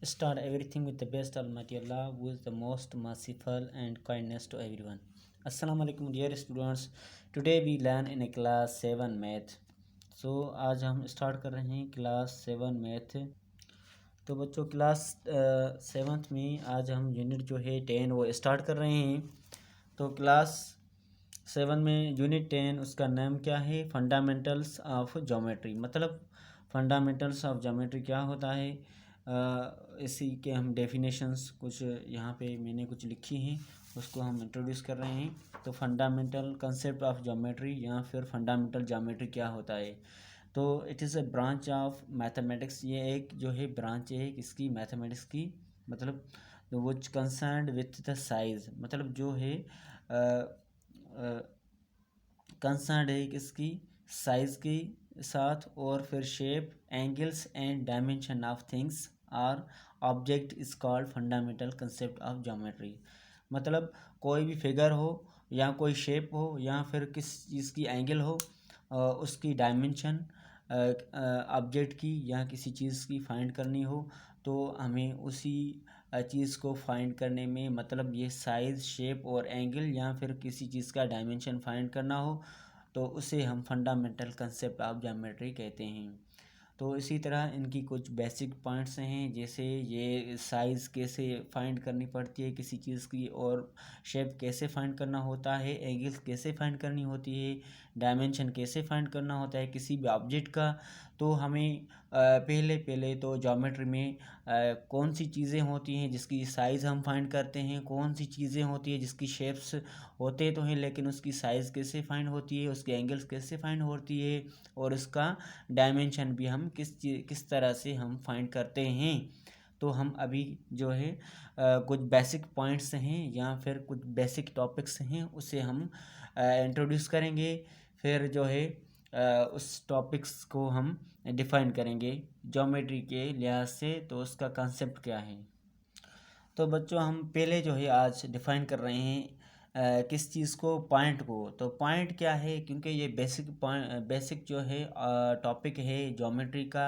start everything with the best Almighty Allah, who is the most merciful and kindness to everyone. Assalamu alaikum dear students. Today we learn in a class 7 math. So आज हम start कर रहे हैं class 7 math. तो बच्चों class 7th में आज हम यूनिट जो है 10 वो स्टार्ट कर रहे हैं। तो क्लास 7 में यूनिट 10 उसका नाम क्या है? Fundamentals of geometry. मतलब फंडामेंटल्स ऑफ ज्योमेट्री क्या होता है, इसी के हम डेफिनेशंस कुछ यहाँ पे मैंने कुछ लिखी हैं, उसको हम इंट्रोड्यूस कर रहे हैं। तो फंडामेंटल कंसेप्ट ऑफ ज्योमेट्री या फिर फंडामेंटल ज्योमेट्री क्या होता है? तो it is a branch of mathematics. ये एक जो है ब्रांच है किसकी? मैथमेटिक्स की। मतलब विच कंसर्न्ड विथ द साइज, मतलब जो है कंसर्न्ड है किसकी? साइज के साथ। और फिर shape, angles and dimension of things are object is called fundamental concept of geometry. मतलब कोई भी फिगर हो या कोई शेप हो या फिर किस चीज़ की एंगल हो, उसकी डायमेंशन ऑब्जेक्ट की या किसी चीज़ की फाइंड करनी हो, तो हमें उसी चीज़ को फाइंड करने में, मतलब ये साइज़, शेप और एंगल या फिर किसी चीज़ का डायमेंशन फाइंड करना हो, तो उसे हम फंडामेंटल कंसेप्ट ऑफ ज्योमेट्री कहते हैं। तो इसी तरह इनकी कुछ बेसिक पॉइंट्स हैं, जैसे ये साइज़ कैसे फाइंड करनी पड़ती है किसी चीज़ की, और शेप कैसे फाइंड करना होता है, एंगल्स कैसे फाइंड करनी होती है, डायमेंशन कैसे फाइंड करना होता है किसी भी ऑब्जेक्ट का। तो हमें पहले पहले तो ज्योमेट्री में कौन सी चीज़ें होती हैं जिसकी साइज़ हम फाइंड करते हैं, कौन सी चीज़ें होती है जिसकी शेप्स होते तो हैं लेकिन उसकी साइज़ कैसे फाइंड होती है, उसके एंगल्स कैसे फाइंड होती है, और उसका डायमेंशन भी हम किस तरह से हम फाइंड करते हैं। तो हम अभी जो है कुछ बेसिक पॉइंट्स हैं या फिर कुछ बेसिक टॉपिक्स हैं, उसे हम इंट्रोड्यूस करेंगे। फिर जो है उस टॉपिक्स को हम डिफ़ाइन करेंगे ज्योमेट्री के लिहाज से, तो उसका कंसेप्ट क्या है। तो बच्चों हम पहले जो है आज डिफ़ाइन कर रहे हैं किस चीज़ को? पॉइंट को। तो पॉइंट क्या है? क्योंकि ये बेसिक जो है टॉपिक है ज्योमेट्री का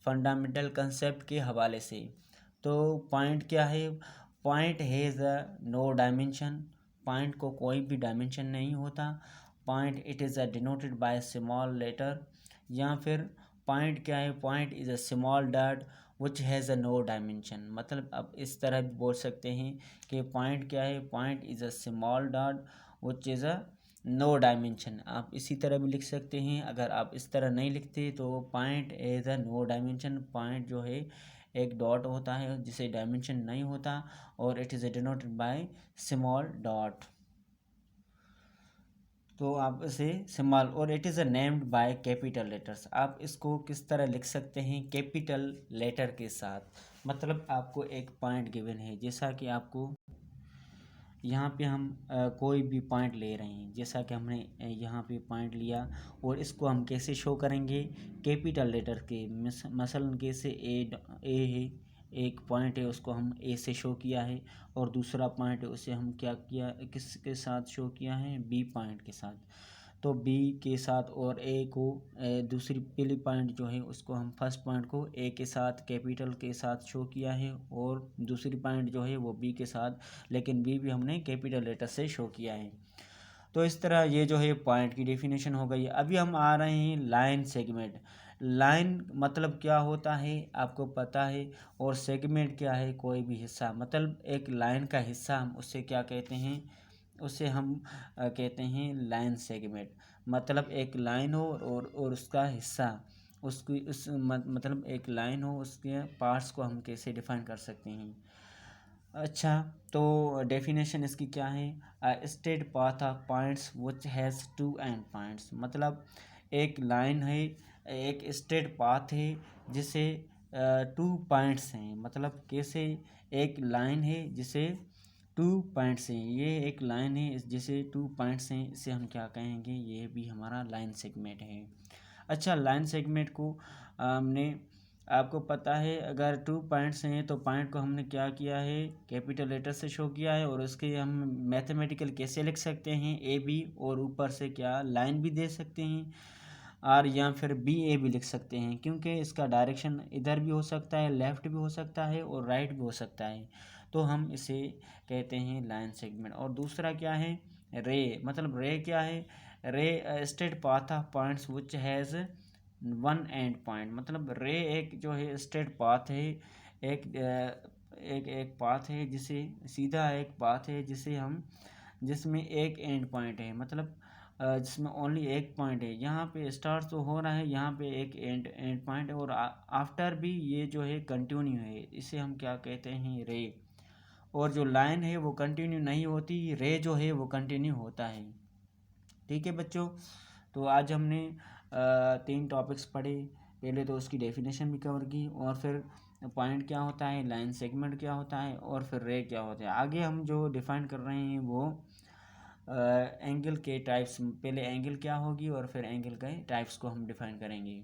फंडामेंटल कंसेप्ट के हवाले से। तो पॉइंट क्या है? Point has a no dimension. Point को कोई भी डायमेंशन नहीं होता। Point it is a denoted by small letter. या फिर पॉइंट क्या है? Point is a small dot which has a no dimension. मतलब अब इस तरह भी बोल सकते हैं कि पॉइंट क्या है? Point is a small dot which is a no dimension. आप इसी तरह भी लिख सकते हैं। अगर आप इस तरह नहीं लिखते तो point is a no dimension. Point जो है एक डॉट होता है जिसे डायमेंशन नहीं होता, और it is denoted by small dot. तो आप इसे स्मॉल, और it is a named by capital letters. आप इसको किस तरह लिख सकते हैं? कैपिटल लेटर के साथ। मतलब आपको एक पॉइंट गिवन है, जैसा कि आपको यहाँ पे हम कोई भी पॉइंट ले रहे हैं, जैसा कि हमने यहाँ पे पॉइंट लिया, और इसको हम कैसे शो करेंगे? कैपिटल लेटर के। मसलन कैसे ए है, एक पॉइंट है उसको हम ए से शो किया है, और दूसरा पॉइंट है उसे हम क्या किया, किसके साथ शो किया है? बी पॉइंट के साथ। तो बी के साथ और ए को दूसरी पहली पॉइंट जो है उसको हम फर्स्ट पॉइंट को ए के साथ कैपिटल के साथ शो किया है, और दूसरी पॉइंट जो है वो बी के साथ, लेकिन बी भी हमने कैपिटल लेटर से शो किया है। तो इस तरह ये जो है पॉइंट की डेफिनेशन हो गई। अभी हम आ रहे हैं लाइन सेगमेंट। लाइन मतलब क्या होता है आपको पता है, और सेगमेंट क्या है? कोई भी हिस्सा। मतलब एक लाइन का हिस्सा हम उससे क्या कहते हैं? उसे हम कहते हैं लाइन सेगमेंट। मतलब एक लाइन हो और उसका हिस्सा, उसकी मतलब एक लाइन हो, उसके पार्ट्स को हम कैसे डिफाइन कर सकते हैं। अच्छा, तो डेफिनेशन इसकी क्या है? Straight path of points which has two end points. मतलब एक लाइन है, एक स्ट्रेट पाथ है जिसे टू पॉइंट्स हैं। मतलब कैसे? एक लाइन है जिसे टू पॉइंट्स हैं। ये एक लाइन है जिसे टू पॉइंट्स हैं, इसे हम क्या कहेंगे? ये भी हमारा लाइन सेगमेंट है। अच्छा, लाइन सेगमेंट को हमने, आपको पता है अगर टू पॉइंट्स हैं तो पॉइंट को हमने क्या किया है? कैपिटल लेटर से शो किया है, और उसके हम मैथमेटिकल कैसे लिख सकते हैं? ए बी, और ऊपर से क्या लाइन भी दे सकते हैं। और या फिर बी ए भी लिख सकते हैं, क्योंकि इसका डायरेक्शन इधर भी हो सकता है, लेफ़्ट भी हो सकता है और राइट भी हो सकता है। तो हम इसे कहते हैं लाइन सेगमेंट। और दूसरा क्या है, रे। मतलब रे क्या है, रे straight path of points which has one and point. मतलब रे एक जो है स्ट्रेट पाथ है, एक पाथ है जिसे सीधा एक पाथ है जिसे हम जिसमें एक एंड पॉइंट है। मतलब जिसमें ओनली एक पॉइंट है, यहाँ पे स्टार्ट तो हो रहा है, यहाँ पे एक एंड पॉइंट है और आफ्टर भी ये जो है कंटिन्यू है, इसे हम क्या कहते हैं, रे। और जो लाइन है वो कंटिन्यू नहीं होती, रे जो है वो कंटिन्यू होता है। ठीक है बच्चों, तो आज हमने 3 टॉपिक्स पढ़े। पहले तो उसकी डेफिनेशन भी कवर की, और फिर पॉइंट क्या होता है, लाइन सेगमेंट क्या होता है, और फिर रे क्या होता है। आगे हम जो डिफाइन कर रहे हैं वो एंगल के टाइप्स, पहले एंगल क्या होगी और फिर एंगल के टाइप्स को हम डिफाइन करेंगे।